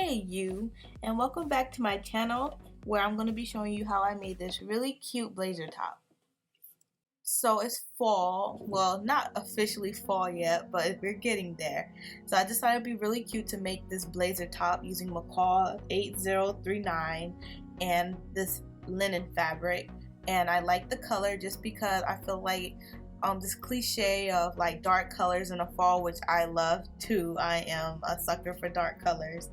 Hey you, and welcome back to my channel where I'm going to be showing you how I made this really cute blazer top. So it's fall, well not officially fall yet, but we're getting there. So I decided it'd be really cute to make this blazer top using McCALLS 8039 and this linen fabric. And I like the color just because I feel like this cliche of like dark colors in the fall, which I love too. I am a sucker for dark colors.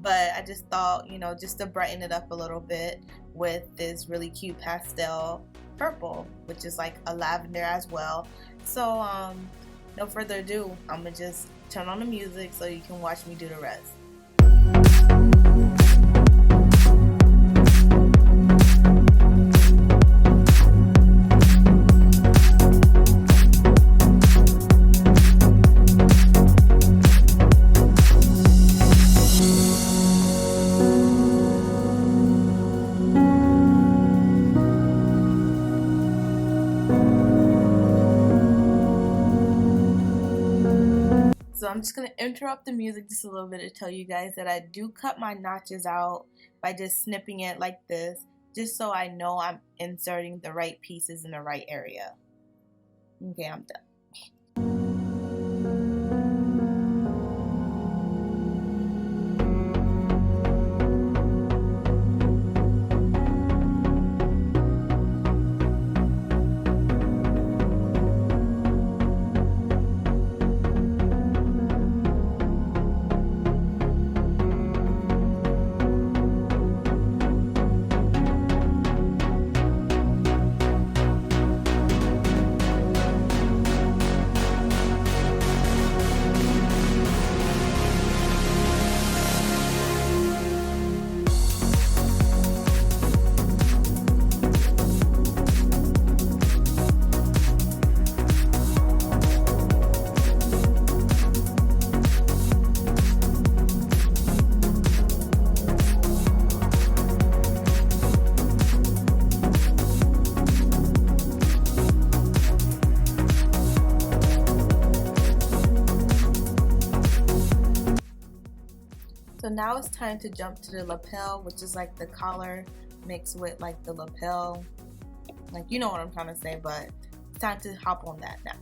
But I just thought, just to brighten it up a little bit with this really cute pastel purple, which is like a lavender as well. So no further ado, I'm gonna just turn on the music so you can watch me do the rest. So I'm just going to interrupt the music just a little bit to tell you guys that I do cut my notches out by just snipping it like this, just so I know I'm inserting the right pieces in the right area. Okay, I'm done. So now it's time to jump to the lapel, which is like the collar mixed with like the lapel. Like, you know what I'm trying to say, but it's time to hop on that now.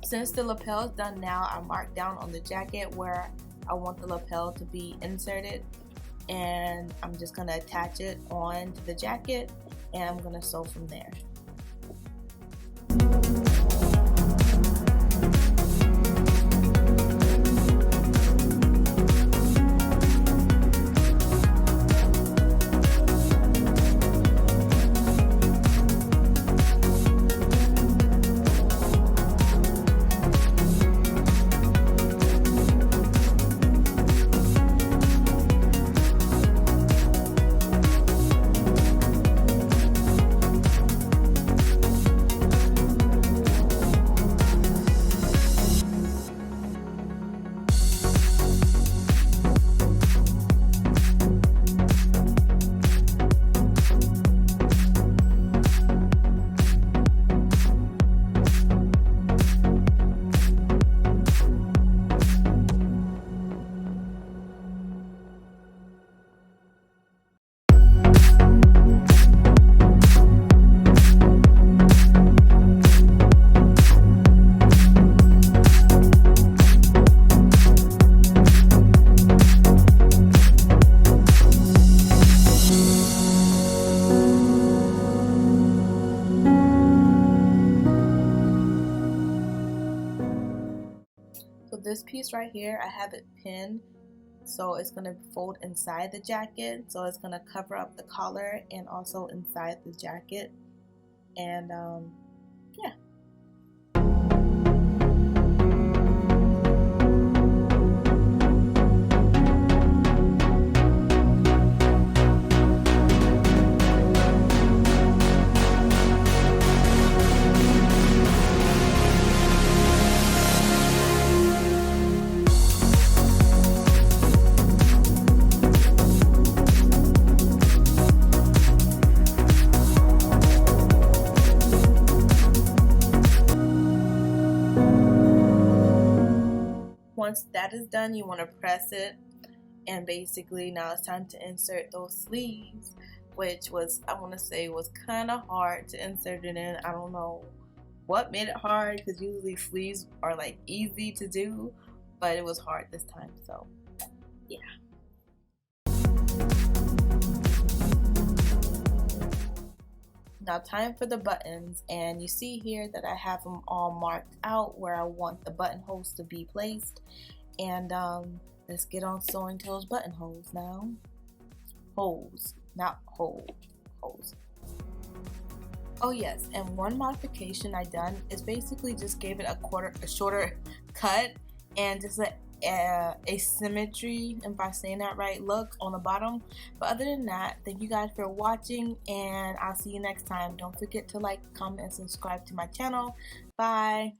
Since the lapel is done now, I marked down on the jacket where I want the lapel to be inserted, and I'm just going to attach it on to the jacket, and I'm going to sew from there. this piece right here, I have it pinned, so it's going to fold inside the jacket, so it's going to cover up the collar and also inside the jacket. And yeah. Once that is done, you want to press it, and basically now it's time to insert those sleeves, which was, I want to say, was kind of hard to insert it in. I don't know what made it hard, because usually sleeves are like easy to do, but it was hard this time, so yeah. Now time for the buttons, and you see here that I have them all marked out where I want the buttonholes to be placed. And let's get on sewing to those buttonholes now. Holes, not hole, holes. Oh yes, and one modification I done is basically just gave it a shorter cut and just a asymmetry, if I'm saying that right, look on the bottom. But other than that, thank you guys for watching, and I'll see you next time. Don't forget to like, comment, and subscribe to my channel. Bye.